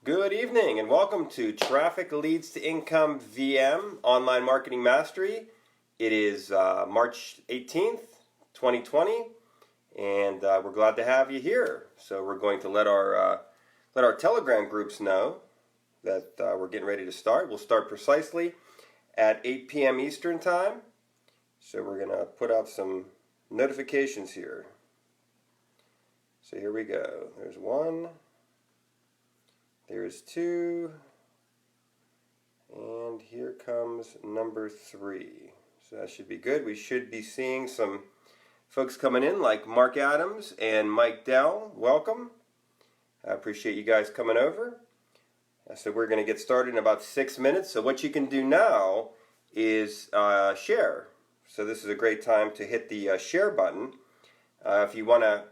Good evening and welcome to Traffic Leads to Income VM Online Marketing Mastery. It is March 18th, 2020, and we're glad to have you here. So we're going to let our Telegram groups know that we're getting ready to start. We'll start precisely at 8 p.m. Eastern Time. So we're going to put out some notifications here. So here we go. There's one. There's two, and here comes number 3. So that should be good. We should be seeing some folks coming in like Mark Adams and Mike Dell. Welcome. I appreciate you guys coming over. So we're going to get started in about 6 minutes. So what you can do now is share. So this is a great time to hit the share button. If you want to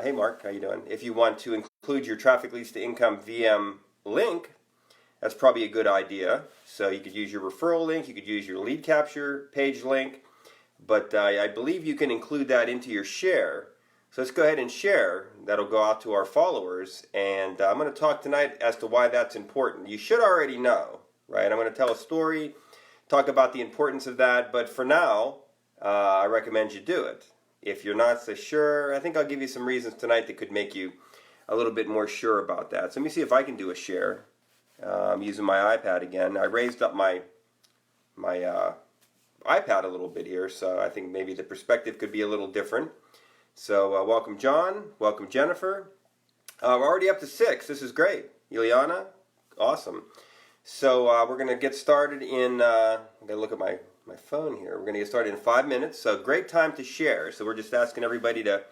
hey Mark, how you doing? If you want to include your Traffic Leads to Income VM link, that's probably a good idea. So you could use your referral link, you could use your lead capture page link, but I believe you can include that into your share. So let's go ahead and share. That'll go out to our followers, and I'm going to talk tonight as to why that's important. You should already know, right? I'm going to tell a story, talk about the importance of that, but for now, I recommend you do it. If you're not so sure, I think I'll give you some reasons tonight that could make you a little bit more sure about that. So let me see if I can do a share. I'm using my iPad again. I raised up my iPad a little bit here, so I think maybe the perspective could be a little different. So welcome John, welcome Jennifer. We're already up to 6. This is great. Ileana, awesome. So we're going to get started in, I'm going to look at my phone here. We're going to get started in 5 minutes. So great time to share. So we're just asking everybody to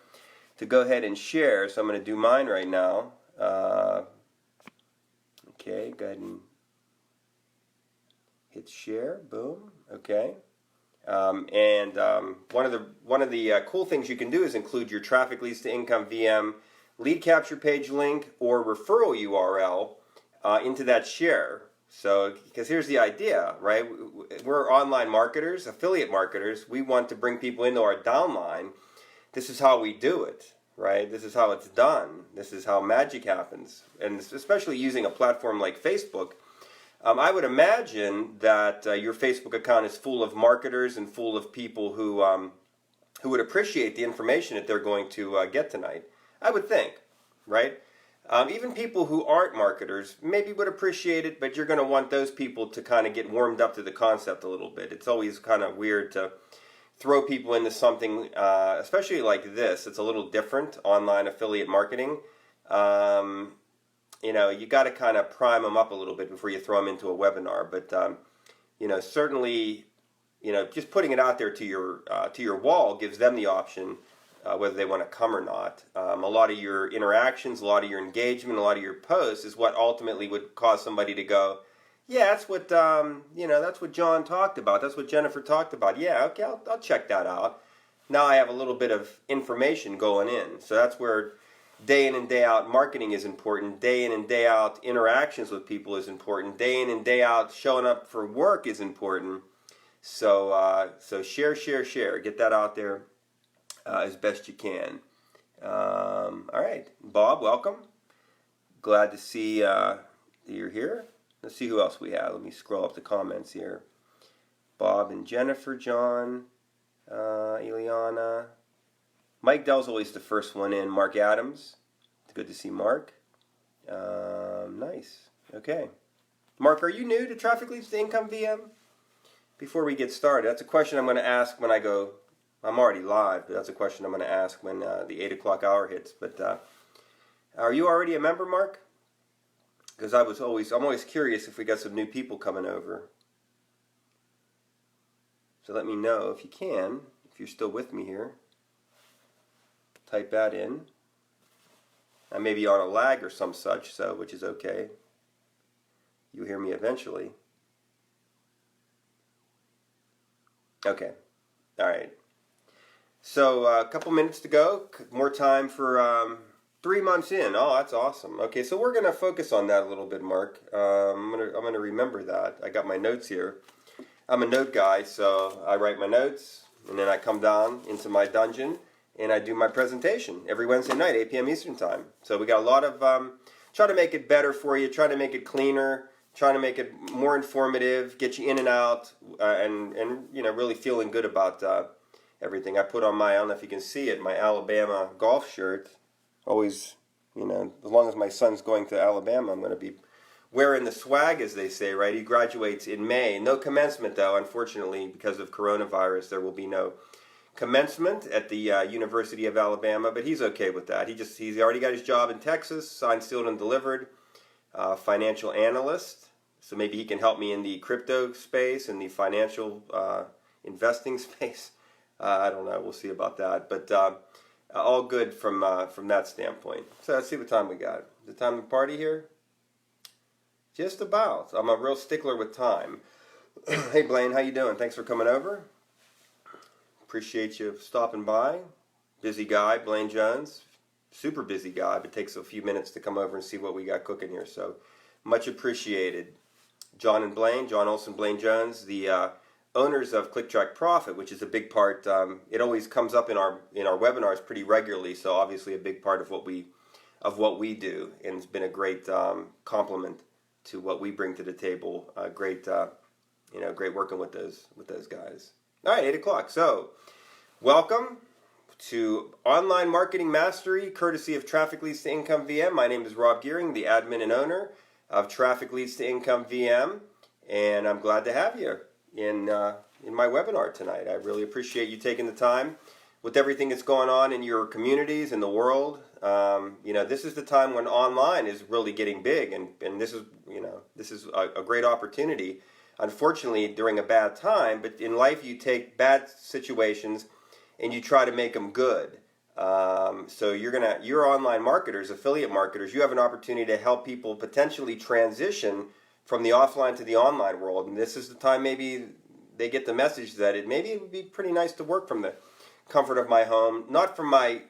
go ahead and share. So I'm going to do mine right now. Okay, go ahead and hit share. Boom. Okay. One of the cool things you can do is include your Traffic Leads to Income VM lead capture page link or referral URL into that share. So, because here's the idea, right? We're online marketers, affiliate marketers. We want to bring people into our downline. This is how we do it, right? This is how it's done. This is how magic happens. And especially using a platform like Facebook, I would imagine that your Facebook account is full of marketers and full of people who would appreciate the information that they're going to get tonight. I would think, right? Even people who aren't marketers maybe would appreciate it, but you're going to want those people to kind of get warmed up to the concept a little bit. It's always kind of weird to throw people into something, especially like this. It's a little different, online affiliate marketing. You got to kind of prime them up a little bit before you throw them into a webinar. But certainly, just putting it out there to your wall gives them the option. Whether they want to come or not. A lot of your interactions, a lot of your engagement, a lot of your posts is what ultimately would cause somebody to go, yeah, that's what that's what John talked about. That's what Jennifer talked about. Yeah, okay, I'll check that out. Now I have a little bit of information going in. So that's where day in and day out marketing is important. Day in and day out interactions with people is important. Day in and day out showing up for work is important. So share. Get that out there. As best you can. All right, Bob, welcome. Glad to see that you're here. Let's see who else we have. Let me scroll up the comments here. Bob and Jennifer, John, Ileana. Mike Dell's always the first one in. Mark Adams. It's good to see Mark. Nice. Okay. Mark, are you new to Traffic Leads to Income VM? Before we get started, that's a question I'm going to ask when I go. I'm already live, but that's a question I'm going to ask when the 8 o'clock hour hits. But are you already a member, Mark? Because I'm always curious if we got some new people coming over. So let me know if you can, if you're still with me here. Type that in. I may be on a lag or some such, so which is okay. You'll hear me eventually. Okay. All right. So a couple minutes to go. More time for 3 months in. Oh, that's awesome. Okay, so we're going to focus on that a little bit, Mark. I'm gonna remember that. I got my notes here. I'm a note guy, so I write my notes, and then I come down into my dungeon, and I do my presentation every Wednesday night, 8 p.m. Eastern Time. So we got a lot of try to make it better for you, try to make it cleaner, trying to make it more informative, get you in and out, and really feeling good about everything. I put on my, I don't know if you can see it, my Alabama golf shirt. Always, as long as my son's going to Alabama, I'm going to be wearing the swag, as they say, right? He graduates in May. No commencement, though, unfortunately, because of coronavirus. There will be no commencement at the University of Alabama, but he's okay with that. He's already got his job in Texas, signed, sealed, and delivered. Financial analyst, so maybe he can help me in the crypto space and the financial investing space. I don't know. We'll see about that, but all good from that standpoint. So let's see what time we got. Is it time to party here? Just about. I'm a real stickler with time. Hey Blaine, how you doing? Thanks for coming over. Appreciate you stopping by. Busy guy, Blaine Jones. Super busy guy, but takes a few minutes to come over and see what we got cooking here. So much appreciated. John and Blaine, John Olson, Blaine Jones, the owners of ClickTrack Profit, which is a big part. It always comes up in our webinars pretty regularly. So obviously a big part of what we do, and it's been a great compliment to what we bring to the table. Great working with those guys. All right, 8 o'clock. So welcome to Online Marketing Mastery, courtesy of Traffic Leads to Income VM. My name is Rob Gearing, the admin and owner of Traffic Leads to Income VM, and I'm glad to have you in my webinar tonight. I really appreciate you taking the time with everything that's going on in your communities, in the world. This is the time when online is really getting big, and this is a great opportunity. Unfortunately, during a bad time, but in life you take bad situations and you try to make them good. So you're online marketers, affiliate marketers. You have an opportunity to help people potentially transition from the offline to the online world. And this is the time maybe they get the message that it would be pretty nice to work from the comfort of my home, not from my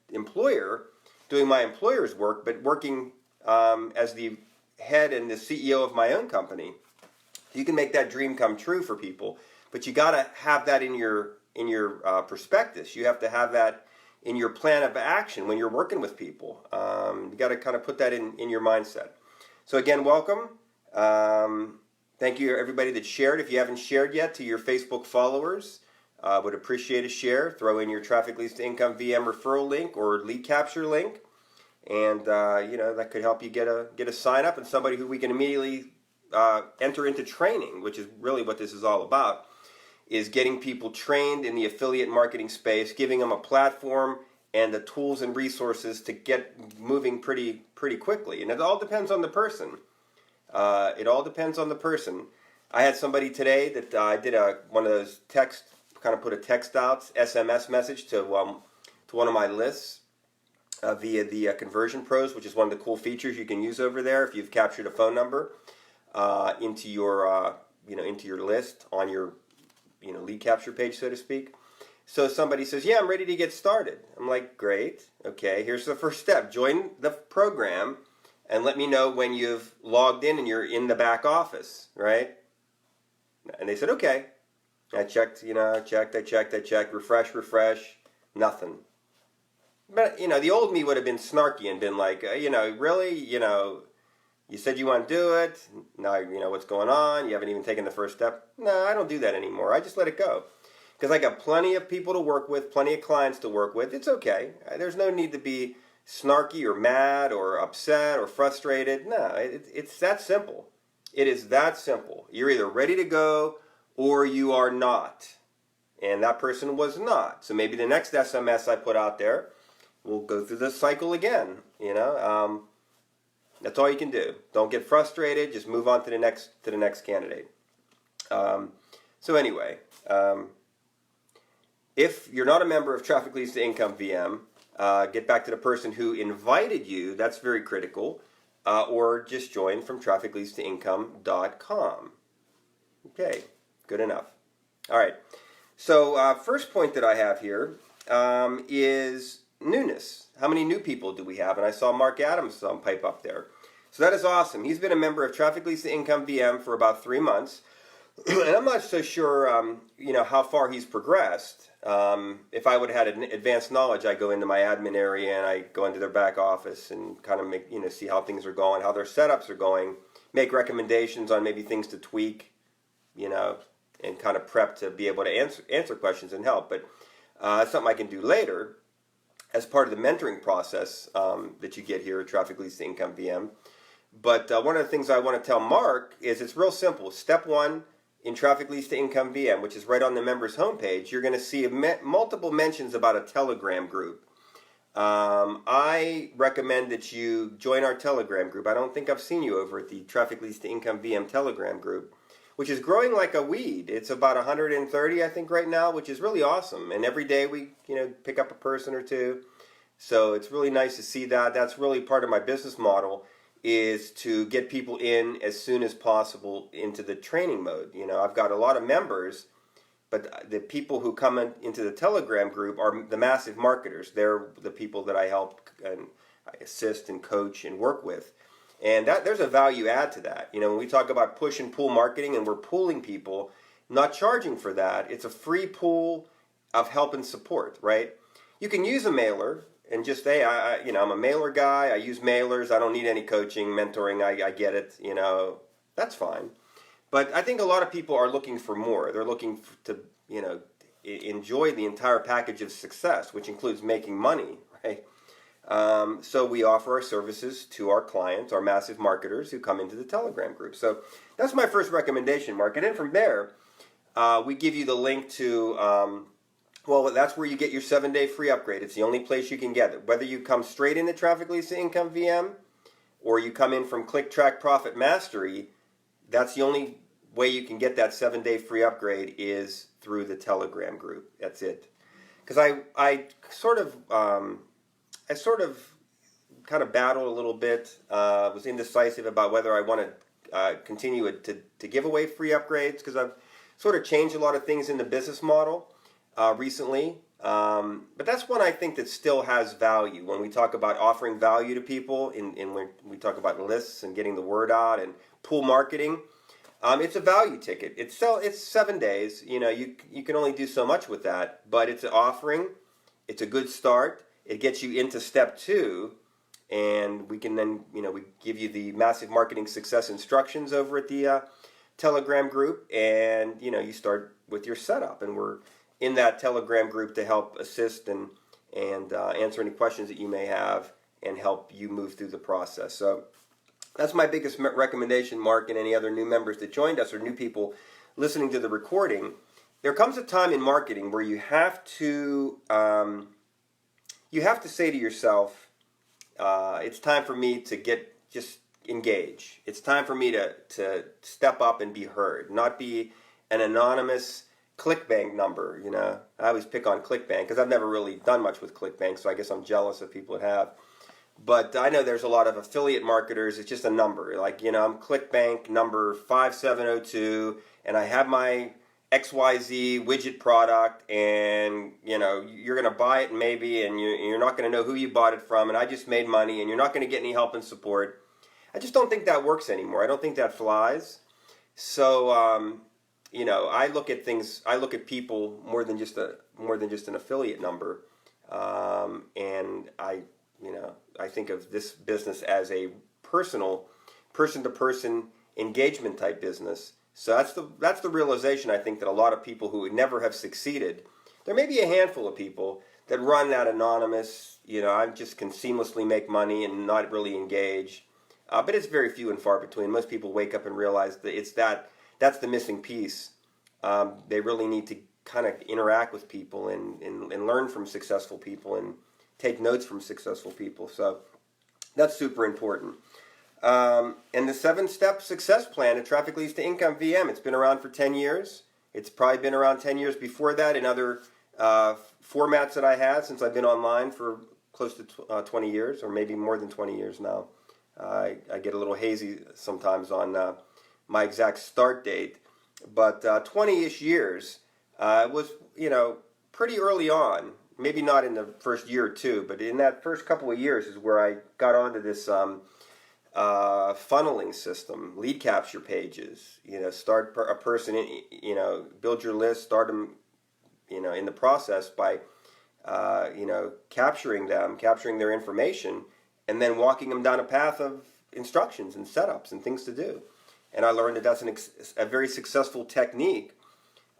employer, doing my employer's work, but working as the head and the CEO of my own company. You can make that dream come true for people, but you got to have that in your prospectus. You have to have that in your plan of action when you're working with people. You got to kind of put that in your mindset. So again, welcome. Thank you everybody that shared. If you haven't shared yet to your Facebook followers, would appreciate a share. Throw in your Traffic Leads to Income VM referral link or lead capture link, and that could help you get a sign up and somebody who we can immediately enter into training, which is really what this is all about. Is getting people trained in the affiliate marketing space, giving them a platform and the tools and resources to get moving pretty quickly. And it all depends on the person. I had somebody today that I did one of those put a text out, SMS message to one of my lists via the Conversion Pros, which is one of the cool features you can use over there if you've captured a phone number into your list on your lead capture page, so to speak. So somebody says, yeah, I'm ready to get started. I'm like, great. Okay, here's the first step. Join the program and let me know when you've logged in and you're in the back office, right? And they said, okay. I checked, I checked, refresh, nothing. But, the old me would have been snarky and been like, really, you said you want to do it. Now, what's going on. You haven't even taken the first step. No, I don't do that anymore. I just let it go. Because I got plenty of people to work with, plenty of clients to work with. It's okay. There's no need to be snarky or mad or upset or frustrated. No, it's that simple. It is that simple. You're either ready to go or you are not. And that person was not. So maybe the next SMS I put out there, we'll go through this cycle again. That's all you can do. Don't get frustrated. Just move on to the next candidate. So anyway, if you're not a member of Traffic Leads to Income VM, get back to the person who invited you. That's very critical. Or just join from trafficleads2income.com. Okay, good enough. All right. So first point that I have here is newness. How many new people do we have? And I saw Mark Adams pipe up there. So that is awesome. He's been a member of Traffic Leads to Income VM for about 3 months. And I'm not so sure, how far he's progressed. If I would have had advanced knowledge, I go into my admin area and I go into their back office and kind of make, see how things are going, how their setups are going, make recommendations on maybe things to tweak, and kind of prep to be able to answer questions and help. But it's something I can do later as part of the mentoring process that you get here at Traffic Leads to Income VM. But one of the things I want to tell Mark is it's real simple. Step one in Traffic Leads to Income VM, which is right on the members homepage, you're going to see multiple mentions about a Telegram group. I recommend that you join our Telegram group. I don't think I've seen you over at the Traffic Leads to Income VM Telegram group, which is growing like a weed. It's about 130, I think, right now, which is really awesome. And every day we, pick up a person or two. So it's really nice to see that. That's really part of my business model, is to get people in as soon as possible into the training mode. I've got a lot of members, but the people who come into the Telegram group are the massive marketers. They're the people that I help and I assist and coach and work with. And there's a value add to that. When we talk about push and pull marketing and we're pulling people, not charging for that, it's a free pool of help and support, right? You can use a mailer and just say, I'm a mailer guy. I use mailers. I don't need any coaching, mentoring. I get it. That's fine. But I think a lot of people are looking for more. They're looking to, enjoy the entire package of success, which includes making money, right? So we offer our services to our clients, our massive marketers who come into the Telegram group. So that's my first recommendation, Mark. And then from there, we give you the link to... that's where you get your 7-day free upgrade. It's the only place you can get it. Whether you come straight into Traffic Leads to Income VM or you come in from Click, Track, Profit, Mastery, that's the only way you can get that 7-day free upgrade is through the Telegram group. That's it. Because I sort of kind of battled a little bit, was indecisive about whether I want to continue to give away free upgrades, because I've sort of changed a lot of things in the business model recently, but that's one I think that still has value. When we talk about offering value to people, when we talk about lists and getting the word out and pool marketing, it's a value ticket. It's 7 days. You can only do so much with that, but it's an offering. It's a good start. It gets you into step 2, and we can then we give you the massive marketing success instructions over at the Telegram group, and you start with your setup, and we're in that Telegram group to help assist and answer any questions that you may have and help you move through the process. So that's my biggest recommendation, Mark, and any other new members that joined us or new people listening to the recording. There comes a time in marketing where you have to say to yourself, it's time for me to just engage. It's time for me to step up and be heard, not be an anonymous ClickBank number. I always pick on ClickBank because I've never really done much with ClickBank, so I guess I'm jealous of people that have. But I know there's a lot of affiliate marketers. It's just a number. Like, I'm ClickBank number 5702, and I have my XYZ widget product, and you're going to buy it maybe, and you're not going to know who you bought it from, and I just made money, and you're not going to get any help and support. I just don't think that works anymore. I don't think that flies. So I look at things. I look at people more than just an affiliate number, and I think of this business as a personal, person-to-person engagement type business. So that's the realization I think that a lot of people who would never have succeeded. There may be a handful of people that run that anonymous. I just can seamlessly make money and not really engage, but it's very few and far between. Most people wake up and realize that that's the missing piece. They really need to kind of interact with people and learn from successful people and take notes from successful people. So that's super important. And the 7-step success plan at Traffic Leads to Income VM, it's been around for 10 years. It's probably been around 10 years before that in other formats that I had since I've been online for close to 20 years, or maybe more than 20 years now. I get a little hazy sometimes on my exact start date, but 20-ish years was, pretty early on. Maybe not in the first year or two, but in that first couple of years is where I got onto this funneling system, lead capture pages. Start a person, build your list, start them, in the process by, capturing their information, and then walking them down a path of instructions and setups and things to do. And I learned that that's a very successful technique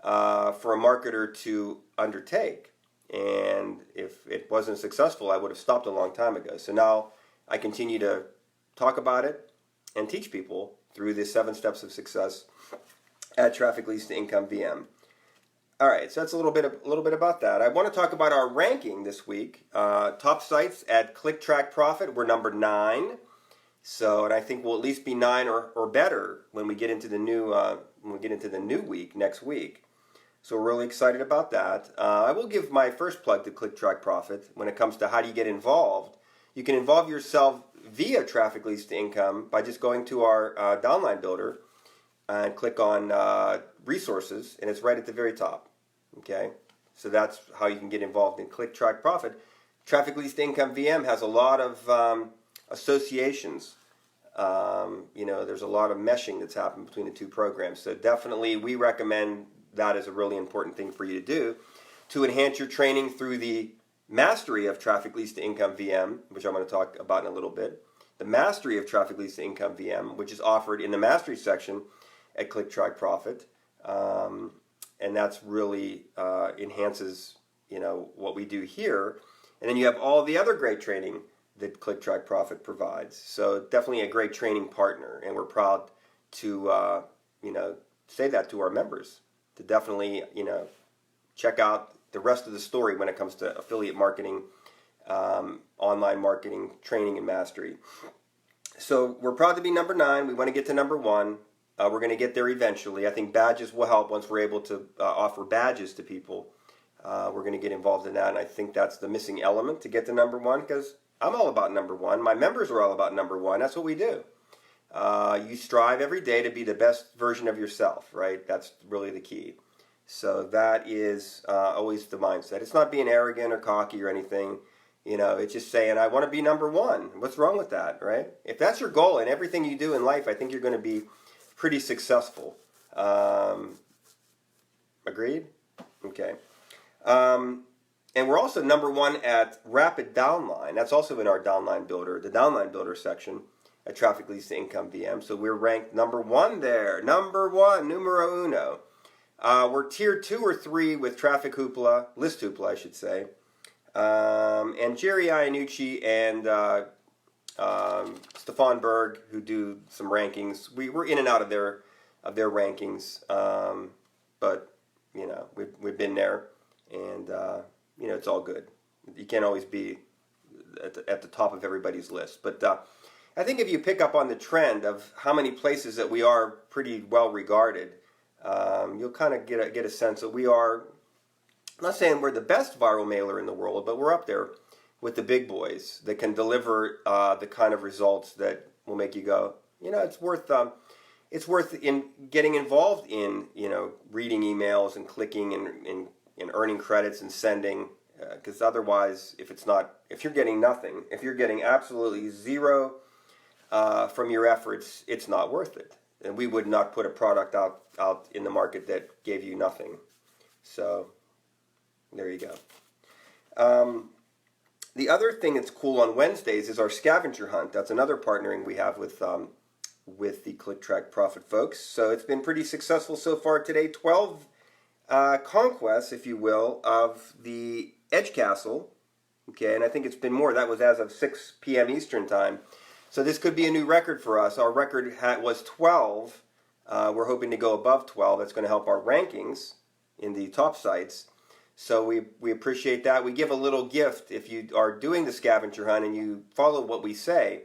for a marketer to undertake. And if it wasn't successful, I would have stopped a long time ago. So now I continue to talk about it and teach people through the 7 steps of success at Trafficleads2incomeVM. All right, so that's a little bit about that. I want to talk about our ranking this week. Top sites at ClickTrack Profit, we're number 9. So, and I think we'll at least be 9 or better when we get into the new week next week. So we're really excited about that. I will give my first plug to ClickTrack Profit when it comes to how do you get involved. You can involve yourself via Traffic Leads to Income by just going to our downline builder and click on resources, and it's right at the very top. Okay, so that's how you can get involved in ClickTrack Profit. Traffic Leads to Income VM has a lot of associations. There's a lot of meshing that's happened between the two programs. So definitely we recommend that as a really important thing for you to do to enhance your training through the mastery of Traffic Leads to Income VM, which I'm going to talk about in a little bit. The mastery of Traffic Leads to Income VM, which is offered in the mastery section at ClickTrack Profit. And that's really enhances, what we do here. And then you have all the other great training that ClickTrack Profit provides. So definitely a great training partner, and we're proud to, say that to our members, to definitely, check out the rest of the story when it comes to affiliate marketing, online marketing, training, and mastery. So we're proud to be number 9. We want to get to number 1. We're going to get there eventually. I think badges will help once we're able to offer badges to people. We're going to get involved in that, and I think that's the missing element to get to number 1, because I'm all about number 1. My members are all about number 1. That's what we do. You strive every day to be the best version of yourself, right? That's really the key. So that is always the mindset. It's not being arrogant or cocky or anything. It's just saying, I want to be number 1. What's wrong with that, right? If that's your goal in everything you do in life, I think you're going to be pretty successful. Agreed? Okay. And we're also number 1 at Rapid Downline. That's also in our downline builder, the downline builder section at Traffic Leads to Income VM. So we're ranked number 1 there. Number 1, numero uno. We're tier 2 or 3 with Traffic Hoopla, List Hoopla, I should say. And Jerry Iannucci and Stefan Berg, who do some rankings. We're in and out of their rankings, but we've been there, and it's all good. You can't always be at the top of everybody's list, but I think if you pick up on the trend of how many places that we are pretty well regarded, you'll kind of get a sense that we are. I'm not saying we're the best viral mailer in the world, but we're up there with the big boys that can deliver the kind of results that will make you go, it's worth in getting involved in, reading emails and clicking and earning credits and sending, because otherwise, if you're getting nothing, if you're getting absolutely zero from your efforts, it's not worth it. And we would not put a product out in the market that gave you nothing. So there you go. The other thing that's cool on Wednesdays is our scavenger hunt. That's another partnering we have with the ClickTrack Profit folks. So it's been pretty successful so far today. 12 conquests, if you will, of the Edge Castle. Okay, and I think it's been more. That was as of 6 p.m. Eastern Time. So this could be a new record for us. Our record was 12. We're hoping to go above 12. That's going to help our rankings in the top sites. So we appreciate that. We give a little gift if you are doing the scavenger hunt and you follow what we say.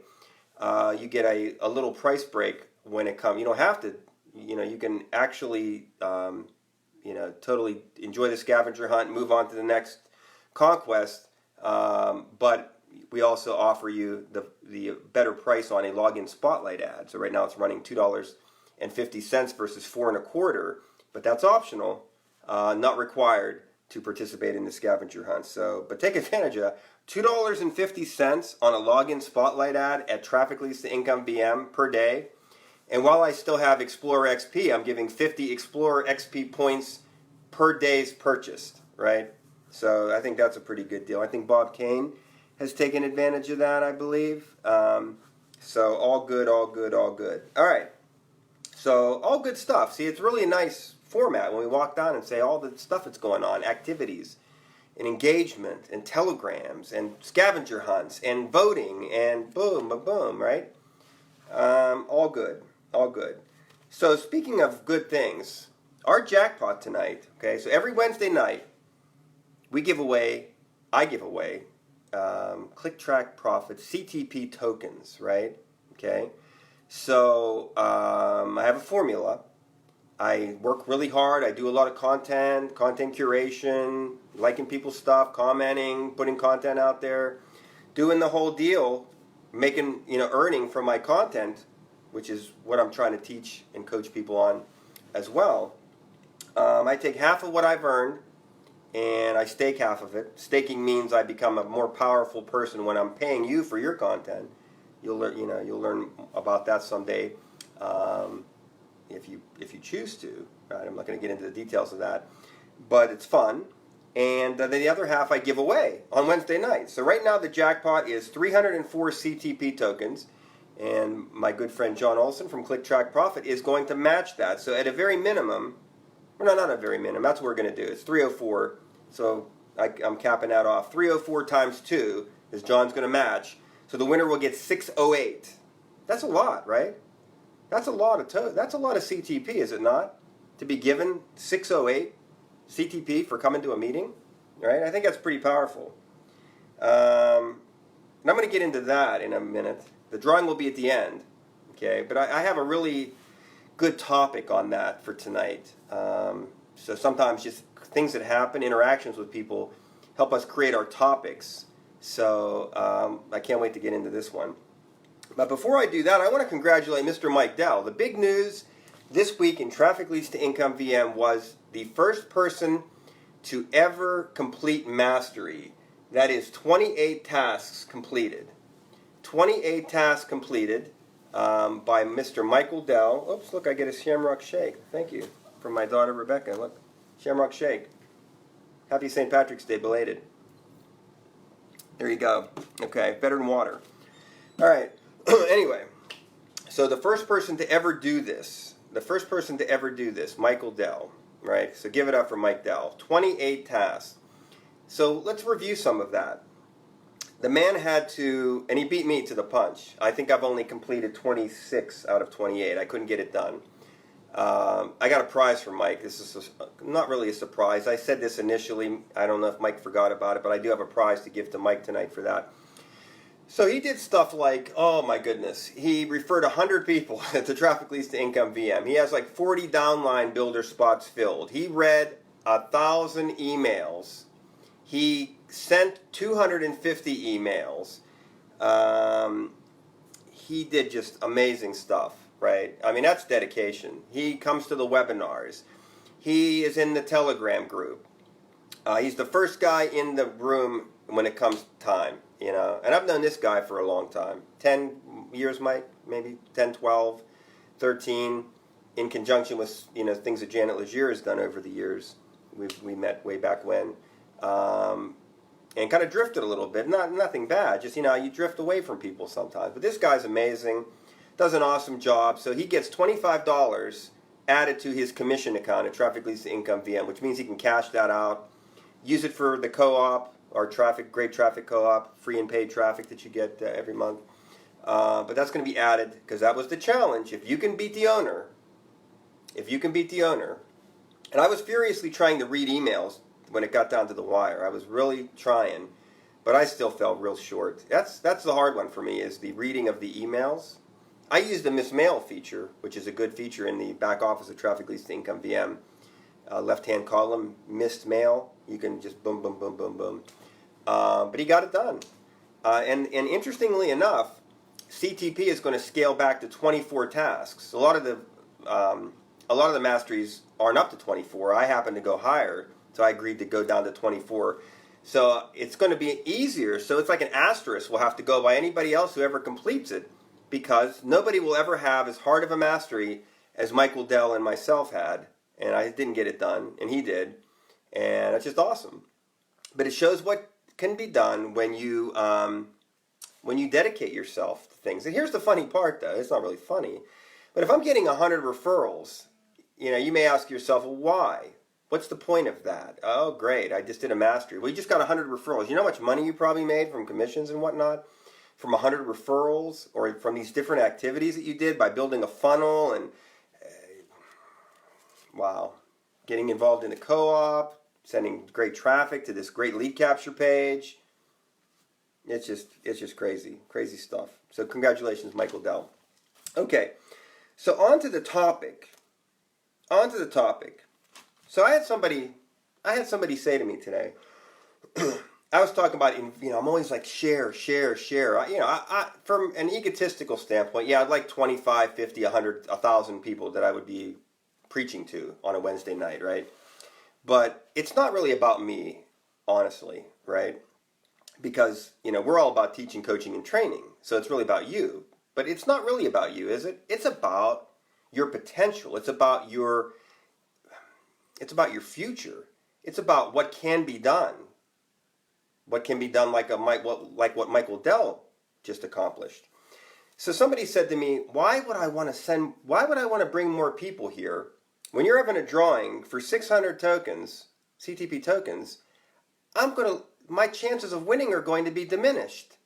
You get a little price break when it comes. You don't have to. You can actually totally enjoy the scavenger hunt and move on to the next conquest. But we also offer you the better price on a login spotlight ad. So right now it's running $2.50 versus $4.25. But that's optional, not required to participate in the scavenger hunt. So, but take advantage of $2.50 on a login spotlight ad at Trafficleads2incomeVM per day. And while I still have Explorer XP, I'm giving 50 Explorer XP points per day's purchased, right? So I think that's a pretty good deal. I think Bob Kane has taken advantage of that, I believe. So all good, all good, all good. All right. So all good stuff. See, it's really a nice format when we walk down and say all the stuff that's going on, activities and engagement and telegrams and scavenger hunts and voting and boom, boom, boom, right? All good, all good. So speaking of good things, our jackpot tonight, okay, so every Wednesday night I give away Click Track Profit CTP tokens, right? Okay, so I have a formula. I work really hard. I do a lot of content curation, liking people's stuff, commenting, putting content out there, doing the whole deal, making, earning from my content, which is what I'm trying to teach and coach people on as well. I take half of what I've earned and I stake half of it. Staking means I become a more powerful person when I'm paying you for your content. You'll learn about that someday. If you choose to, right? I'm not going to get into the details of that, but it's fun. And then the other half I give away on Wednesday nights. So right now the jackpot is 304 CTP tokens, and my good friend John Olson from Click Track Profit is going to match that. So at a very minimum, well, not a very minimum, that's what we're going to do. It's 304, so I'm capping that off. 304 times 2 is John's going to match. So the winner will get 608. That's a lot, right? That's a lot of CTP, is it not? To be given 608 CTP for coming to a meeting, right? I think that's pretty powerful. And I'm going to get into that in a minute. The drawing will be at the end, okay? But I have a really good topic on that for tonight. So sometimes just things that happen, interactions with people, help us create our topics. So I can't wait to get into this one. But before I do that, I want to congratulate Mr. Mike Dell. The big news this week in Traffic Leads to Income VM was the first person to ever complete mastery. That is 28 tasks completed. 28 tasks completed by Mr. Michael Dell. Oops, look, I get a Shamrock Shake. Thank you. From my daughter Rebecca. Look, Shamrock Shake. Happy St. Patrick's Day belated. There you go. Okay, better than water. All right. Anyway, so the first person to ever do this, Michael Dell, right? So give it up for Mike Dell. 28 tasks. So let's review some of that. The man had to, and he beat me to the punch. I think I've only completed 26 out of 28. I couldn't get it done. I got a prize for Mike. This is not really a surprise. I said this initially. I don't know if Mike forgot about it, but I do have a prize to give to Mike tonight for that. So he did stuff like, oh my goodness, he referred 100 people to Traffic Leads to Income VM. He has like 40 downline builder spots filled. He read 1,000 emails. He sent 250 emails. He did just amazing stuff, right? I mean, that's dedication. He comes to the webinars. He is in the Telegram group. He's the first guy in the room when it comes time. And I've known this guy for a long time. 10 years, Mike, maybe 10, 12, 13, in conjunction with, things that Janet Legier has done over the years. We met way back when. And kind of drifted a little bit. Nothing bad, just, you drift away from people sometimes. But this guy's amazing, does an awesome job. So he gets $25 added to his commission account at Traffic Leads to Income VM, which means he can cash that out, use it for the co-op, our great traffic co-op, free and paid traffic that you get every month. But that's going to be added because that was the challenge. If you can beat the owner, and I was furiously trying to read emails when it got down to the wire. I was really trying, but I still fell real short. That's the hard one for me, is the reading of the emails. I use the Miss Mail feature, which is a good feature in the back office of Traffic Leads to Income VM. Left-hand column, missed mail. You can just boom, boom, boom, boom, boom. But he got it done. And interestingly enough, CTP is going to scale back to 24 tasks. A lot of the masteries aren't up to 24. I happen to go higher, so I agreed to go down to 24. So it's going to be easier. So it's like an asterisk will have to go by anybody else who ever completes it, because nobody will ever have as hard of a mastery as Michael Dell and myself had. And I didn't get it done, and he did. And it's just awesome. But it shows what can be done when you dedicate yourself to things. And here's the funny part, though. It's not really funny. But if I'm getting 100 referrals, you may ask yourself, well, why? What's the point of that? Oh, great. I just did a mastery. Well, you just got 100 referrals. You know how much money you probably made from commissions and whatnot? From 100 referrals, or from these different activities that you did by building a funnel and, wow, getting involved in the co-op, sending great traffic to this great lead capture page. It's just crazy stuff. So congratulations, Michael Dell. Okay, so on to the topic. So I had somebody say to me today. I was talking about, I'm always like share. I from an egotistical standpoint, I'd like 25, 50, 100, 1,000 people that I would be preaching to on a Wednesday night, right? But it's not really about me, honestly, right? Because, we're all about teaching, coaching, and training. So it's really about you. But it's not really about you, is it? It's about your potential. It's about your future. It's about what can be done. What can be done like what Michael Dell just accomplished. So somebody said to me, why would I want to bring more people here when you're having a drawing for 600 tokens, CTP tokens? My chances of winning are going to be diminished.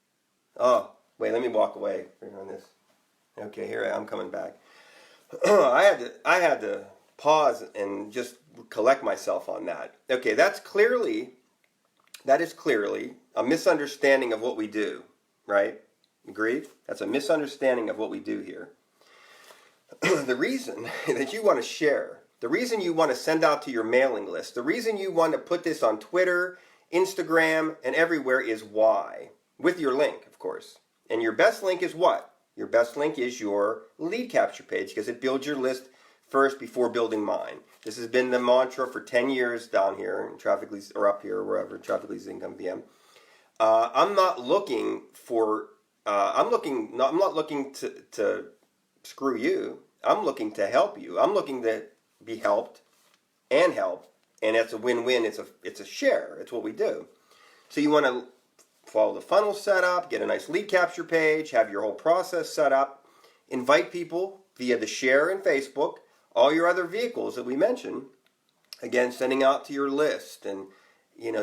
Oh, wait, let me walk away on this. Okay, here I'm coming back. I had to pause and just collect myself on that. Okay, that is clearly a misunderstanding of what we do, right? Agreed? That's a misunderstanding of what we do here. The reason that you want to share, the reason you want to send out to your mailing list, the reason you want to put this on Twitter, Instagram, and everywhere is why. With your link, of course. And your best link is what? Your best link is your lead capture page, because it builds your list first before building mine. This has been the mantra for 10 years down here in Trafficleads, or up here, or wherever, Trafficleads2incomeVM. I'm not looking to screw you. I'm looking to help you. I'm looking to be helped and help. And it's a win-win. It's a share. It's what we do. So you want to follow the funnel setup, get a nice lead capture page, have your whole process set up, invite people via the share in Facebook, all your other vehicles that we mentioned, again, sending out to your list, and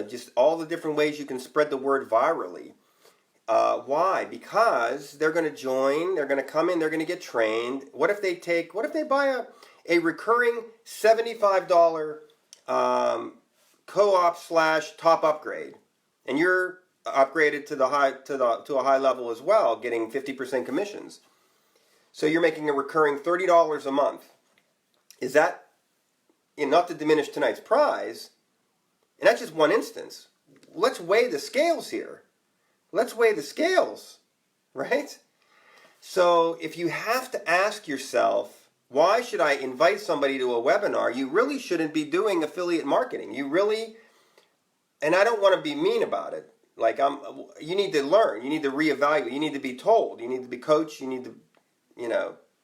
just all the different ways you can spread the word virally. Why? Because they're going to join, they're going to come in, they're going to get trained. What if they buy a recurring $75 co-op / top upgrade, and you're upgraded to a high level as well, getting 50% commissions. So you're making a recurring $30 a month. Is that, not to diminish tonight's prize, and that's just one instance. Let's weigh the scales here. Let's weigh the scales, right? So if you have to ask yourself, why should I invite somebody to a webinar? You really shouldn't be doing affiliate marketing. And I don't want to be mean about it. You need to learn. You need to reevaluate. You need to be told. You need to be coached. You need to,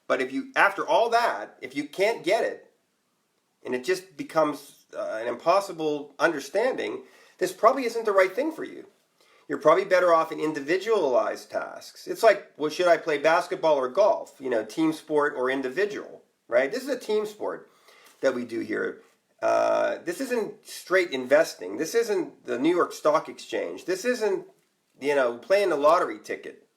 But after all that, if you can't get it, and it just becomes an impossible understanding, this probably isn't the right thing for you. You're probably better off in individualized tasks. It's like, well, should I play basketball or golf? Team sport or individual, right? This is a team sport that we do here. This isn't straight investing. This isn't the New York Stock Exchange. This isn't, playing the lottery ticket.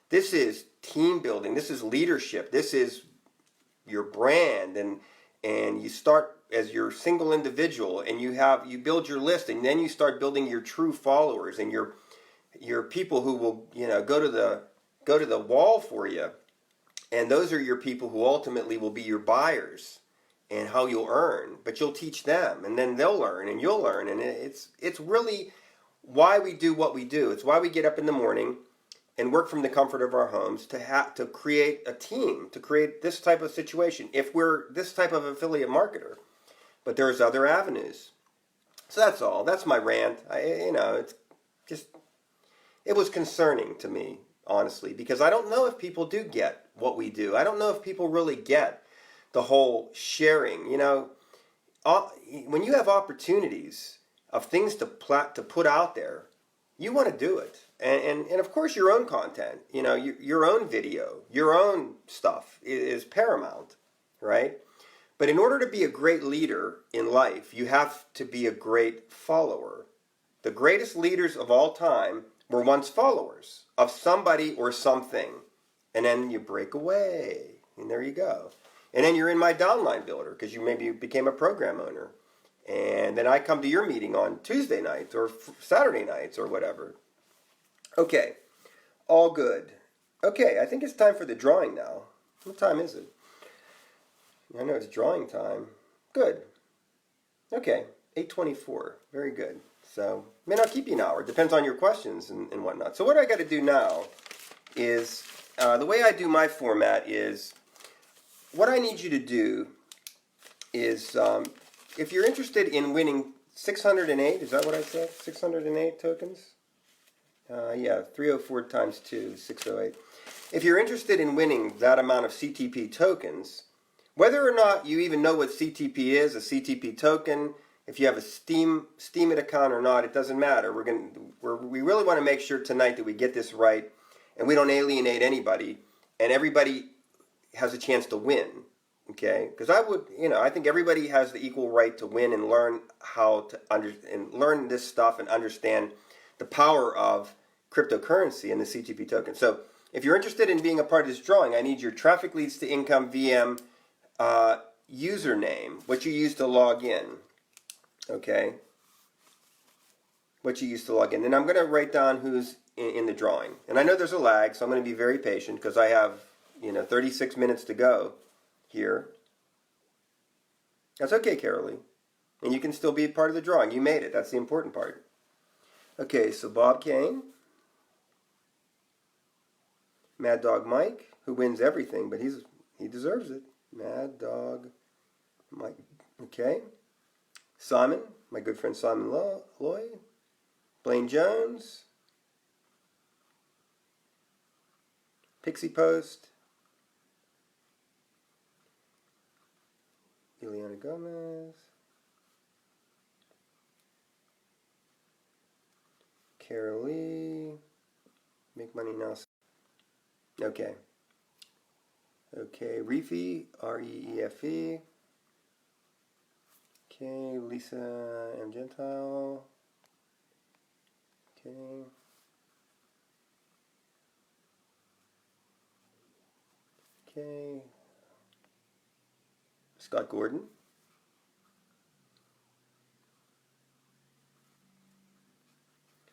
This is team building. This is leadership. This is your brand, and you start as your single individual, and you build your list, and then you start building your true followers and your people who will go to the wall for you, and those are your people who ultimately will be your buyers, and how you'll earn. But you'll teach them, and then they'll learn, and you'll learn, and it's really why we do what we do. It's why we get up in the morning and work from the comfort of our homes to create a team, to create this type of situation, if we're this type of affiliate marketer. But there's other avenues. So that's all. That's my rant. It's just, it was concerning to me, honestly, because I don't know if people do get what we do. I don't know if people really get the whole sharing. When you have opportunities of things to put out there, you want to do it. And of course, your own content, your own video, your own stuff is paramount, right? But in order to be a great leader in life, you have to be a great follower. The greatest leaders of all time were once followers of somebody or something. And then you break away, and there you go. And then you're in my downline builder because you maybe became a program owner. And then I come to your meeting on Tuesday nights or Saturday nights or whatever. Okay, all good. Okay, I think it's time for the drawing now. What time is it? I know it's drawing time. Good. Okay, 8:24. Very good. So, I'll keep you an hour. Depends on your questions and whatnot. So what I got to do now is, the way I do my format is, what I need you to do is, if you're interested in winning 608, is that what I said? 608 tokens? Yeah, 304 times 2, 608. If you're interested in winning that amount of CTP tokens, whether or not you even know what CTP is, a CTP token, if you have a Steemit account or not, it doesn't matter. We really want to make sure tonight that we get this right and we don't alienate anybody and everybody has a chance to win. Okay? Because I think everybody has the equal right to win and learn how to learn this stuff and understand the power of cryptocurrency and the CTP token. So, if you're interested in being a part of this drawing, I need your Trafficleads2incomeVM username, what you use to log in. Okay? What you use to log in. And I'm going to write down who's in the drawing. And I know there's a lag, so I'm going to be very patient because I have, 36 minutes to go here. That's okay, Carolee. And you can still be a part of the drawing. You made it. That's the important part. Okay, so Bob Kane. Mad Dog Mike, who wins everything, but he deserves it. Mad Dog Mike. Okay. Simon, my good friend Simon Lloyd. Blaine Jones. Pixie Post. Ileana Gomez. Carolee. Make Money Now. Okay. Okay, Reefy, R-E-E-F-E. Okay, Lisa M. Gentile. Okay. Okay. Scott Gordon.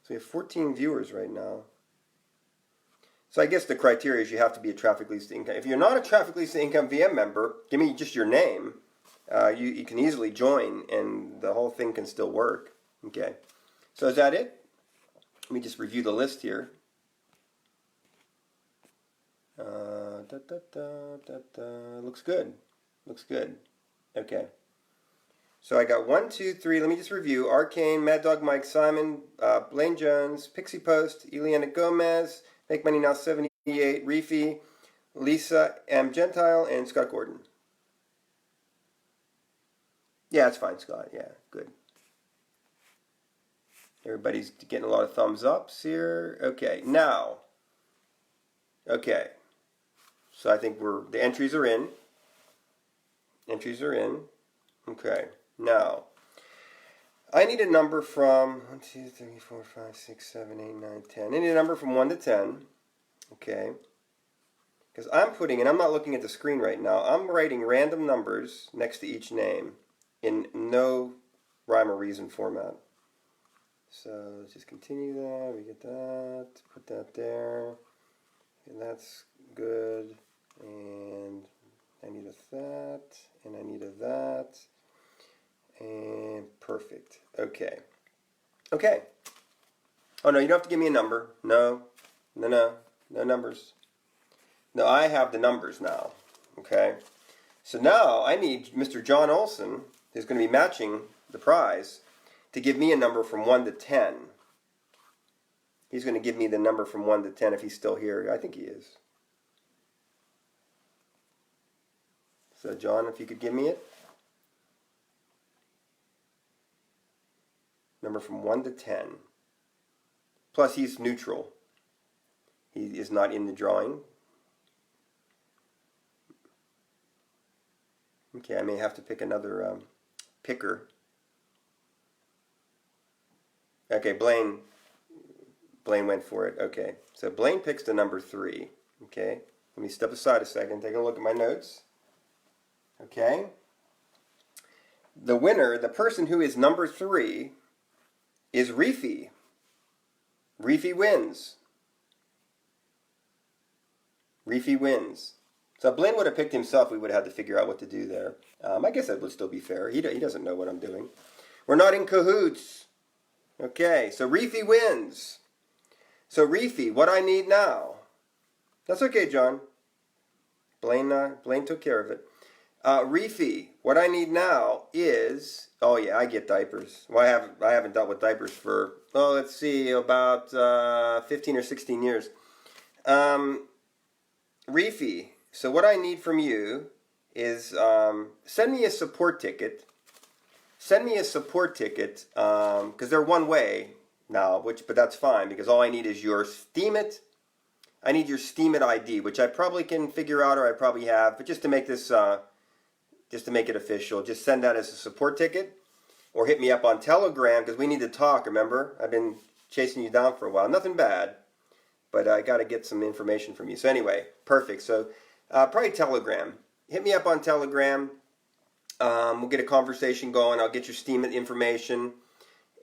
So we have 14 viewers right now. So I guess the criteria is you have to be a Trafficleads2income. If you're not a Trafficleads2incomeVM member, give me just your name. You can easily join, and the whole thing can still work. Okay. So is that it? Let me just review the list here. Looks good. Looks good. Okay. So I got 1, 2, 3. Let me just review. Arcane, Mad Dog Mike, Simon, Blaine Jones, Pixie Post, Ileana Gomez, Make Money Now 78, Reefy, Lisa M. Gentile, and Scott Gordon. Yeah, that's fine, Scott. Yeah, good. Everybody's getting a lot of thumbs ups here. Okay, now. Okay. So I think the entries are in. Entries are in. Okay. Now, I need a number from 1, 2, 3, 4, 5, 6, 7, 8, 9, 10. I need a number from 1 to 10. Okay. Because I'm not looking at the screen right now. I'm writing random numbers next to each name in no rhyme or reason format. So let's just continue that. We get that. Put that there. And that's good. And I need a that. And I need a that. And perfect. Okay. Okay. Oh, no, you don't have to give me a number. No. No numbers. No, I have the numbers now. Okay. So now I need Mr. John Olson, who's going to be matching the prize. to give me a number from 1 to 10. He's going to give me the number from 1 to 10 if he's still here. I think he is. So, John, if you could give me it. Number from 1 to 10. Plus, he's neutral. He is not in the drawing. Okay, I may have to pick another picker. Okay, Blaine went for it. Okay, so Blaine picks the number 3. Okay, let me step aside a second, take a look at my notes. Okay, the winner, the person who is number 3, is Reefy. Reefy wins. Reefy wins. So if Blaine would have picked himself, we would have had to figure out what to do there. I guess that would still be fair. He doesn't know what I'm doing. We're not in cahoots. Okay, so Reefy wins. So Reefy, what I need now. That's okay, John. Blaine took care of it. Reefy, what I need now is, oh yeah, I get diapers. Well, I haven't dealt with diapers for, let's see, about 15 or 16 years. Reefy, so what I need from you is send me a support ticket. Send me a support ticket, because they're one way now, but that's fine, because all I need is your Steemit. I need your Steemit ID, which I probably can figure out, or I probably have, but just to make this, just to make it official, just send that as a support ticket, or hit me up on Telegram, because we need to talk, remember? I've been chasing you down for a while. Nothing bad, but I got to get some information from you. So anyway, perfect. So probably Telegram. Hit me up on Telegram. We'll get a conversation going. I'll get your Steemit information.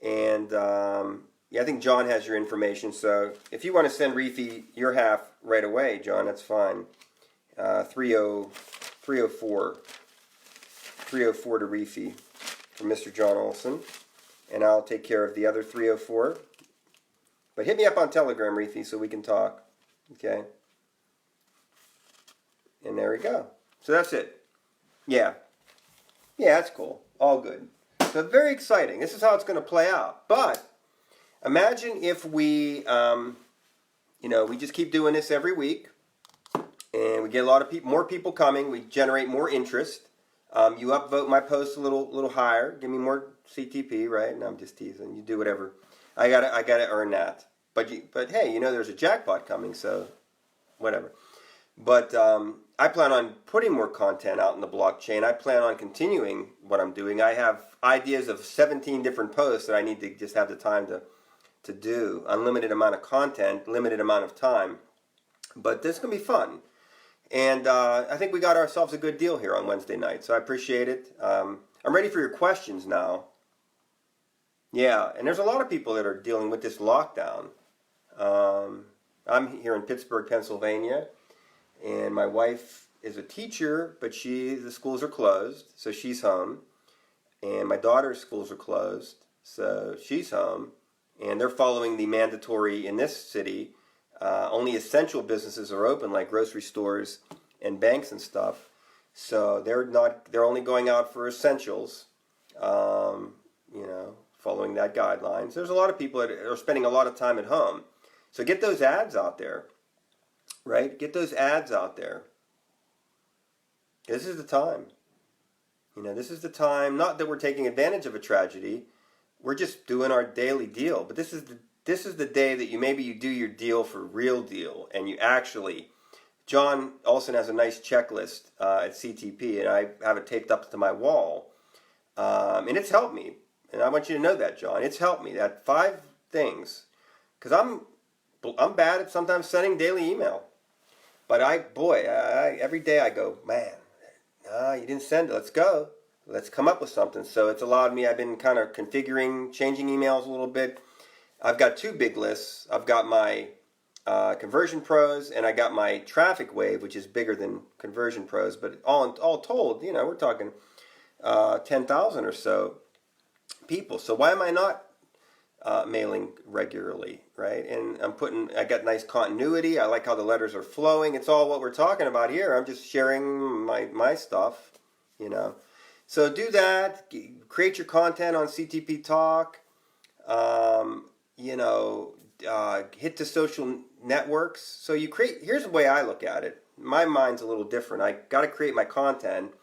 And yeah, I think John has your information. So if you want to send Reefy your half right away, John, that's fine. 304 to Reefy from Mr. John Olson. And I'll take care of the other 304. But hit me up on Telegram, Reefy, so we can talk. Okay? And there we go. So that's it. Yeah. Yeah, that's cool. All good. So very exciting. This is how it's going to play out. But imagine if we, we just keep doing this every week, and we get a lot of more people coming. We generate more interest. You upvote my posts a little higher. Give me more CTP, right? No, I'm just teasing. You do whatever. I gotta earn that. But hey, there's a jackpot coming, so whatever. But I plan on putting more content out in the blockchain. I plan on continuing what I'm doing. I have ideas of 17 different posts that I need to just have the time to do. Unlimited amount of content, limited amount of time. But this is going to be fun. And I think we got ourselves a good deal here on Wednesday night, so I appreciate it. I'm ready for your questions now. Yeah, and there's a lot of people that are dealing with this lockdown. I'm here in Pittsburgh, Pennsylvania. And my wife is a teacher, but the schools are closed, so she's home. And my daughter's schools are closed, so she's home. And they're following the mandatory in this city. Only essential businesses are open, like grocery stores and banks and stuff. So they're only going out for essentials, following that guidelines. There's a lot of people that are spending a lot of time at home. So get those ads out there. Right? Get those ads out there. This is the time. This is the time, not that we're taking advantage of a tragedy. We're just doing our daily deal. But this is the day that you do your deal for real deal. And you actually, John Olson has a nice checklist at CTP, and I have it taped up to my wall. And it's helped me. And I want you to know that, John. It's helped me. That 5 things. Because I'm bad at sometimes sending daily email. But every day I go, man, you didn't send it. Let's go. Let's come up with something. So it's allowed me, I've been kind of configuring, changing emails a little bit. I've got 2 big lists. I've got my Conversion Pros, and I got my Traffic Wave, which is bigger than Conversion Pros. But all told, we're talking 10,000 or so people. So why am I not mailing regularly, right? And I got nice continuity. I like how the letters are flowing. It's all what we're talking about here. I'm just sharing my stuff, So do that. Create your content on CTP Talk. You know, hit the social networks. So you create. Here's the way I look at it. My mind's a little different. I got to create my content.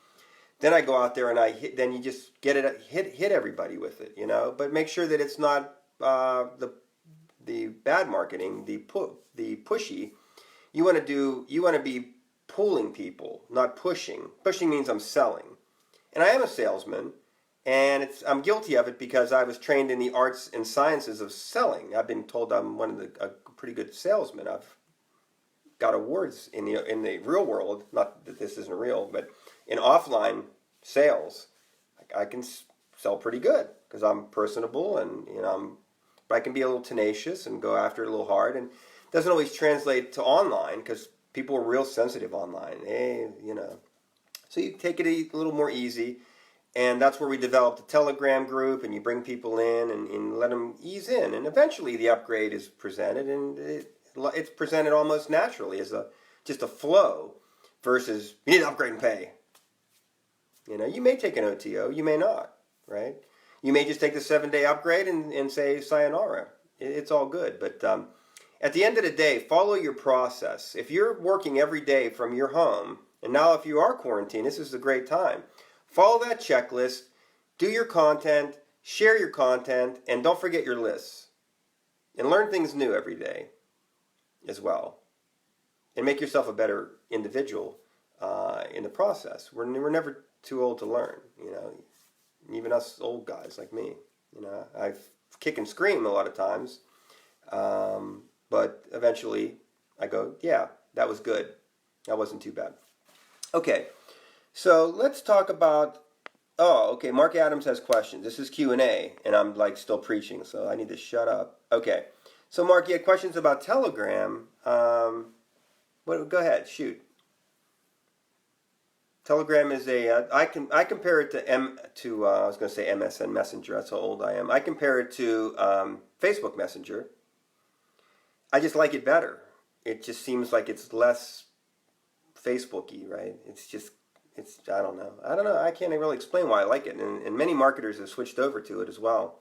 Then I go out there and I hit. Then you just get it. Hit everybody with it. You know, but make sure that it's not the bad marketing, the pushy. You want to be pulling people, not pushing. Pushing means I'm selling. And I am a salesman, and I'm guilty of it because I was trained in the arts and sciences of selling. I've been told I'm a pretty good salesman. I've got awards in the real world. Not that this isn't real, but in offline sales, I can sell pretty good because I'm personable, and but I can be a little tenacious and go after it a little hard, and it doesn't always translate to online because people are real sensitive online. So you take it a little more easy, and that's where we developed a Telegram group, and you bring people in and let them ease in, and eventually the upgrade is presented, and it's presented almost naturally as just a flow versus you need to upgrade and pay. You may take an OTO, you may not, right? You may just take the 7-day upgrade and say sayonara. It's all good, but at the end of the day, follow your process. If you're working every day from your home, and now if you are quarantined, this is a great time. Follow that checklist, do your content, share your content, and don't forget your lists. And learn things new every day as well. And make yourself a better individual in the process. We're never too old to learn, even us old guys like me. I kick and scream a lot of times, but eventually I go, yeah, that was good. That wasn't too bad. Okay, so let's talk about, Mark Adams has questions. This is Q&A, and I'm still preaching, so I need to shut up. Okay, so Mark, you had questions about Telegram. Go ahead, shoot. Telegram is I compare it to I was going to say MSN Messenger. That's how old I am. I compare it to Facebook Messenger. I just like it better. It just seems like it's less Facebooky, right? I don't know. I can't really explain why I like it, and many marketers have switched over to it as well.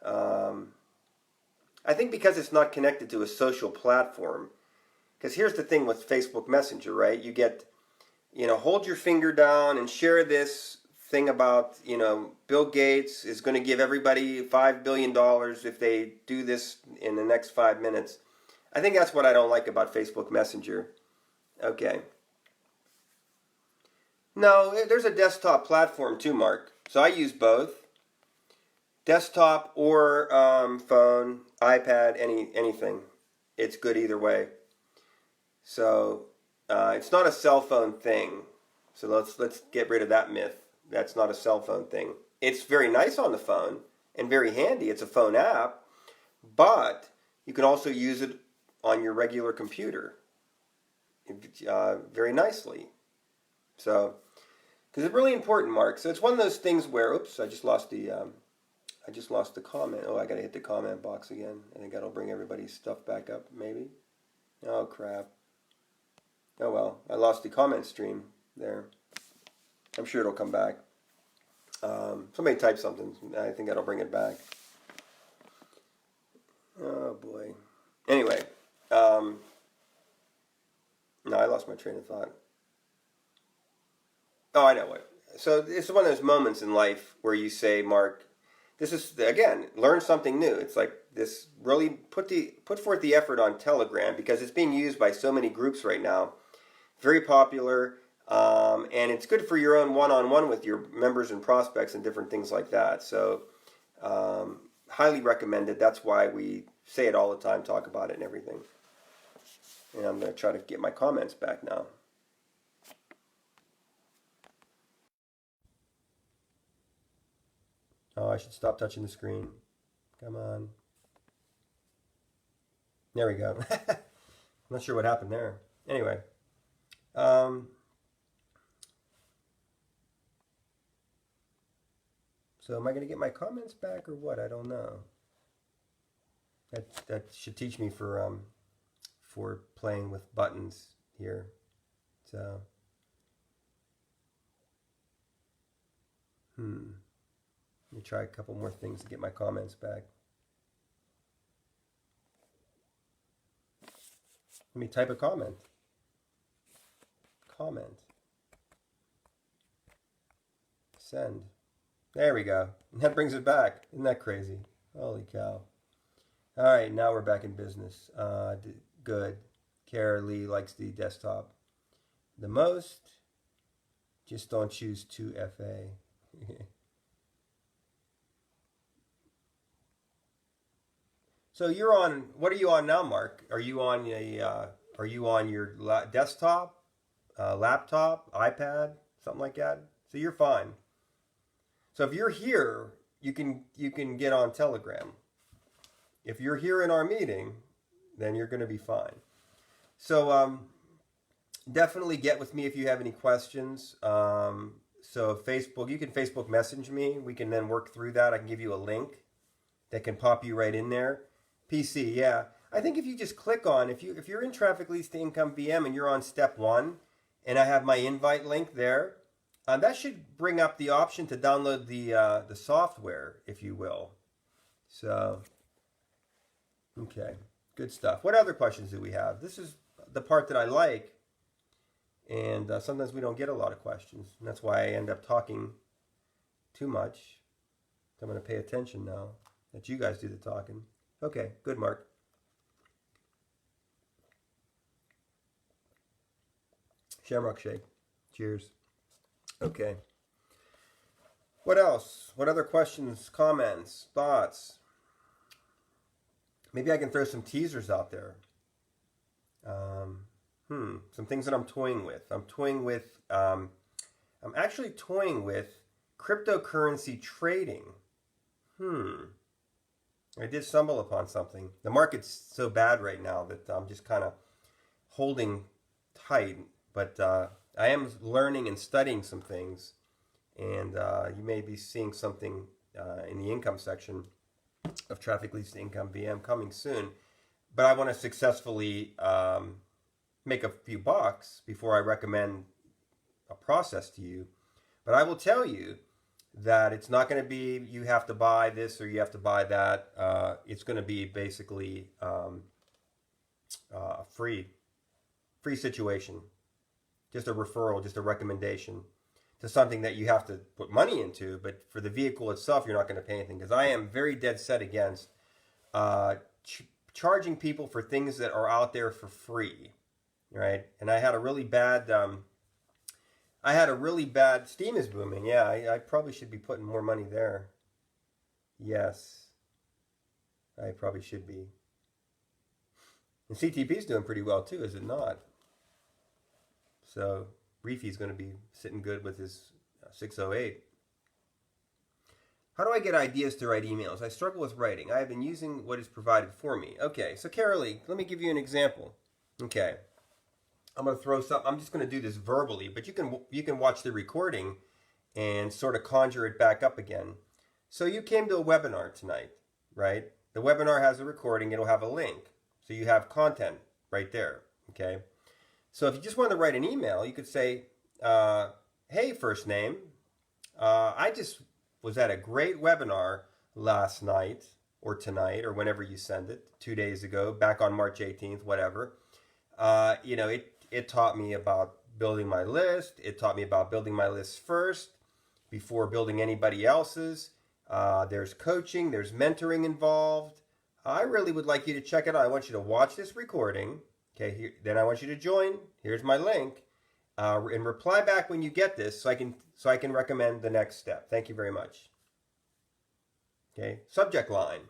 I think because it's not connected to a social platform. Because here's the thing with Facebook Messenger, right? You get, hold your finger down and share this thing about, Bill Gates is going to give everybody $5 billion if they do this in the next 5 minutes. I think that's what I don't like about Facebook Messenger. Okay. No, there's a desktop platform too, Mark. So I use both. Desktop or phone, iPad, anything. It's good either way. So it's not a cell phone thing. So let's get rid of that myth. That's not a cell phone thing. It's very nice on the phone and very handy. It's a phone app, but you can also use it on your regular computer very nicely. So, because it's really important, Mark. So it's one of those things where, oops, I just lost the comment. Oh, I gotta hit the comment box again. I think that'll bring everybody's stuff back up, maybe. Oh crap. Oh well, I lost the comment stream there. I'm sure it'll come back. Somebody type something. I think that'll bring it back. Oh boy. Anyway, no, I lost my train of thought. Oh, I know what. So it's one of those moments in life where you say, Mark, this is, again, learn something new. It's like this, really put forth the effort on Telegram because it's being used by so many groups right now. Very popular, and it's good for your own one-on-one with your members and prospects and different things like that. So highly recommended. That's why we say it all the time, talk about it and everything. And I'm going to try to get my comments back now. Oh, I should stop touching the screen. Come on. There we go. I'm not sure what happened there. Anyway. So am I going to get my comments back or what? I don't know. That should teach me for playing with buttons here. So Let me try a couple more things to get my comments back. Let me type a comment. Comment. Send. There we go. And that brings it back. Isn't that crazy? Holy cow. All right, now we're back in business. Good. Kara Lee likes the desktop the most. Just don't choose 2FA. So you're on, what are you on now, Mark? Are you on your desktop, laptop, iPad, something like that? So you're fine. So if you're here, you can get on Telegram. If you're here in our meeting, then you're going to be fine. So definitely get with me if you have any questions. So Facebook, you can Facebook message me. We can then work through that. I can give you a link that can pop you right in there. PC, yeah. I think if you just click on, if you're in Traffic Leads to Income VM and you're on step 1, and I have my invite link there, that should bring up the option to download the software, if you will. So, okay, good stuff. What other questions do we have? This is the part that I like, and sometimes we don't get a lot of questions, and that's why I end up talking too much. So I'm going to pay attention now that you guys do the talking. Okay, good, Mark. Shamrock shake. Cheers. Okay. What else? What other questions, comments, thoughts? Maybe I can throw some teasers out there. Some things that I'm toying with. I'm actually toying with cryptocurrency trading. I did stumble upon something. The market's so bad right now that I'm just kind of holding tight. But I am learning and studying some things. And you may be seeing something in the income section of Traffic Leads to Income VM coming soon. But I want to successfully make a few bucks before I recommend a process to you. But I will tell you that it's not going to be you have to buy this or you have to buy that. It's going to be basically a free situation, just a referral, just a recommendation to something that you have to put money into. But for the vehicle itself, you're not going to pay anything, because I am very dead set against charging people for things that are out there for free, right? And I had a really bad Steam is booming. Yeah, I probably should be putting more money there. Yes, I probably should be. And CTP is doing pretty well too, is it not? So Reefy's going to be sitting good with his 608. How do I get ideas to write emails? I struggle with writing. I have been using what is provided for me. Okay, so Carolee, let me give you an example. Okay. I'm going to throw some. I'm just going to do this verbally, but you can watch the recording and sort of conjure it back up again. So you came to a webinar tonight, right? The webinar has a recording. It'll have a link. So you have content right there, okay? So if you just want to write an email, you could say, hey, first name, I just was at a great webinar last night or tonight or whenever you send it, 2 days ago, back on March 18th, whatever. It taught me about building my list. It taught me about building my list first before building anybody else's. There's coaching. There's mentoring involved. I really would like you to check it out. I want you to watch this recording. Okay, then I want you to join. Here's my link. And reply back when you get this so I can recommend the next step. Thank you very much. Okay, subject line.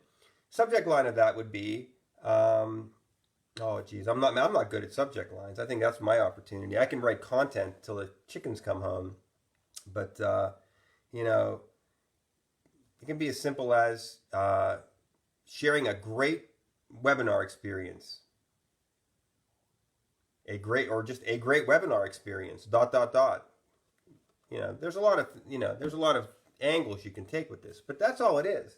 Subject line of that would be... oh geez, I'm not good at subject lines. I think that's my opportunity. I can write content till the chickens come home, but it can be as simple as sharing a great webinar experience, a great webinar experience. ... There's a lot of angles you can take with this, but that's all it is.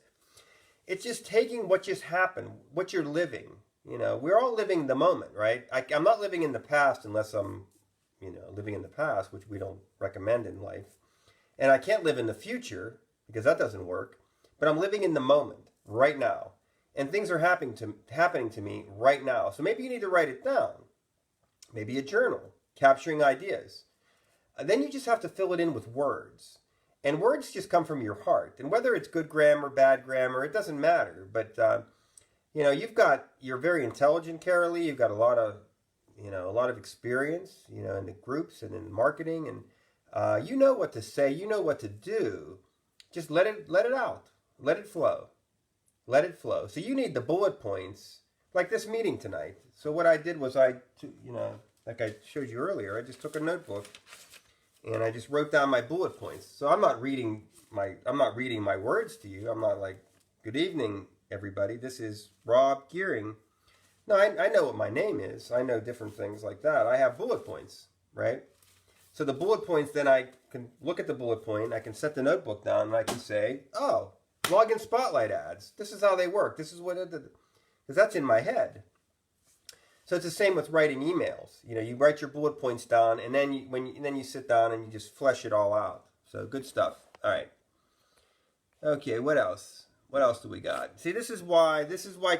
It's just taking what just happened, what you're living. We're all living the moment, right? I'm not living in the past unless I'm, living in the past, which we don't recommend in life. And I can't live in the future because that doesn't work, but I'm living in the moment right now. And things are happening to me right now. So maybe you need to write it down. Maybe a journal, capturing ideas. Then you just have to fill it in with words. And words just come from your heart. And whether it's good grammar, bad grammar, it doesn't matter. But, you're very intelligent, Carolee. You've got a lot of experience, in the groups and in marketing. And you know what to say. You know what to do. Just let it out. Let it flow. Let it flow. So you need the bullet points, like this meeting tonight. So what I did was like I showed you earlier, I just took a notebook and I just wrote down my bullet points. So I'm not reading my words to you. I'm not like, good evening, everybody. This is Rob Gearing. No, I know what my name is. I know different things like that. I have bullet points, right? So the bullet points, then I can look at the bullet point. I can set the notebook down and I can say, oh, login spotlight ads. This is how they work. This is what it did. Because that's in my head. So it's the same with writing emails. You write your bullet points down, and then you sit down and you just flesh it all out. So good stuff. All right. Okay. What else? What else do we got? See, this is why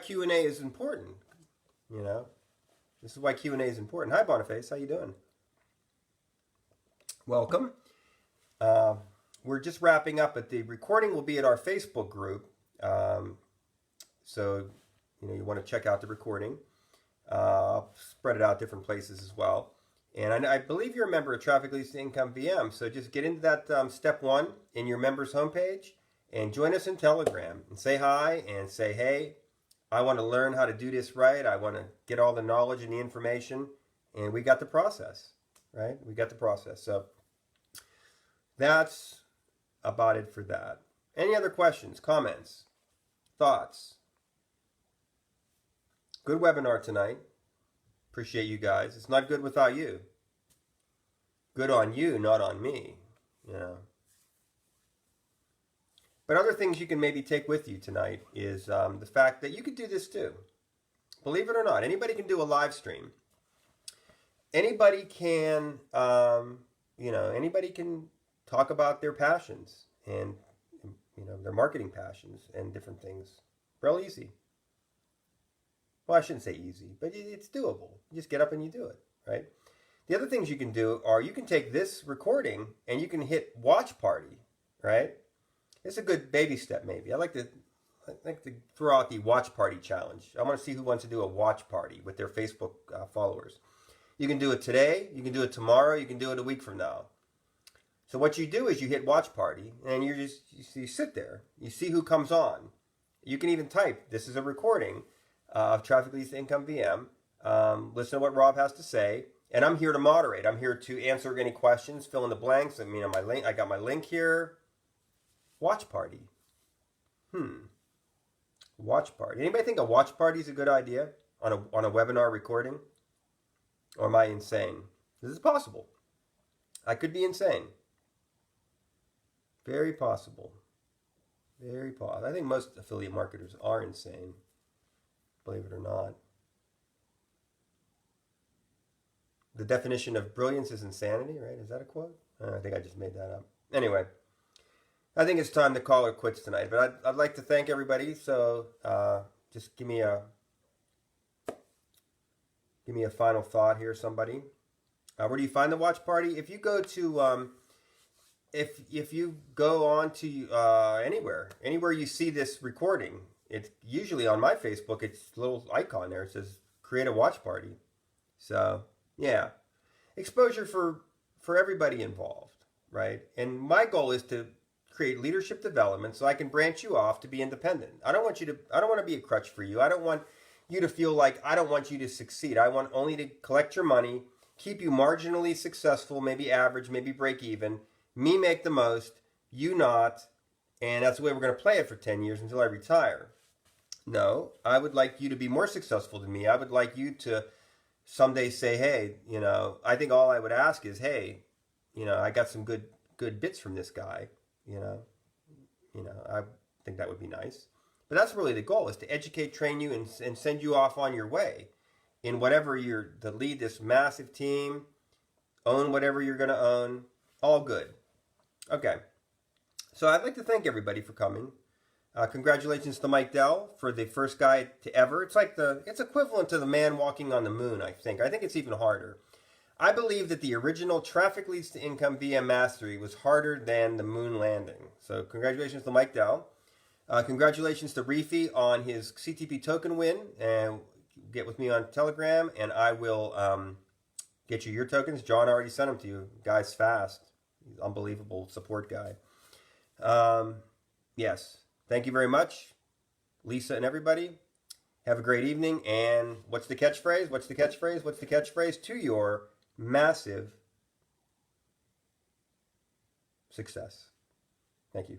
Q&A is important. This is why Q&A is important. Hi, Boniface. How you doing? Welcome. We're just wrapping up, but the recording will be at our Facebook group. So, you want to check out the recording. I'll spread it out different places as well. And I believe you're a member of Trafficleads2incomeVM. So just get into that step 1 in your members homepage and join us in Telegram and say hi and say, hey, I want to learn how to do this right. I want to get all the knowledge and the information. And we got the process, right? We got the process. So that's about it for that. Any other questions, comments, thoughts? Good webinar tonight. Appreciate you guys. It's not good without you. Good on you, not on me. But other things you can maybe take with you tonight is the fact that you could do this too. Believe it or not, anybody can do a live stream. Anybody can, anybody can talk about their passions and, their marketing passions and different things. Real easy. Well, I shouldn't say easy, but it's doable. You just get up and you do it, right? The other things you can do are you can take this recording and you can hit watch party, right? It's a good baby step, maybe. I like to throw out the watch party challenge. I want to see who wants to do a watch party with their Facebook followers. You can do it today. You can do it tomorrow. You can do it a week from now. So what you do is you hit watch party and you sit there. You see who comes on. You can even type, this is a recording of Trafficleads2incomeVM. Listen to what Rob has to say. And I'm here to moderate. I'm here to answer any questions, fill in the blanks. My link. I got my link here. Watch party. Watch party. Anybody think a watch party is a good idea on a webinar recording? Or am I insane? This is possible. I could be insane. Very possible. Very possible. I think most affiliate marketers are insane. Believe it or not. The definition of brilliance is insanity, right? Is that a quote? I think I just made that up. Anyway, I think it's time to call it quits tonight. But I'd like to thank everybody. So just give me a final thought here, somebody. Where do you find the watch party? If you go to if you go on to anywhere you see this recording, it's usually on my Facebook. It's a little icon there. It says create a watch party. So yeah, exposure for everybody involved, right? And my goal is to create leadership development so I can branch you off to be independent. I don't want to be a crutch for you. I don't want you to feel like I don't want you to succeed. I want only to collect your money, keep you marginally successful, maybe average, maybe break even, me make the most, you not, and that's the way we're going to play it for 10 years until I retire. No, I would like you to be more successful than me. I would like you to someday say, hey, I think all I would ask is, hey, I got some good bits from this guy, I think that would be nice. But that's really the goal, is to educate, train you, and send you off on your way in whatever to lead this massive team, own whatever you're going to own, all good. Okay. So I'd like to thank everybody for coming. Congratulations to Mike Dell for the first guy to ever. It's equivalent to the man walking on the moon, I think. I think it's even harder. I believe that the original Traffic Leads to Income VM Mastery was harder than the moon landing. So congratulations to Mike Dell. Congratulations to Reefy on his CTP token win. And get with me on Telegram, and I will get you your tokens. John already sent them to you. Guy's fast. He's an unbelievable support guy. Yes. Thank you very much, Lisa and everybody. Have a great evening. And what's the catchphrase? What's the catchphrase? What's the catchphrase? To your massive success. Thank you.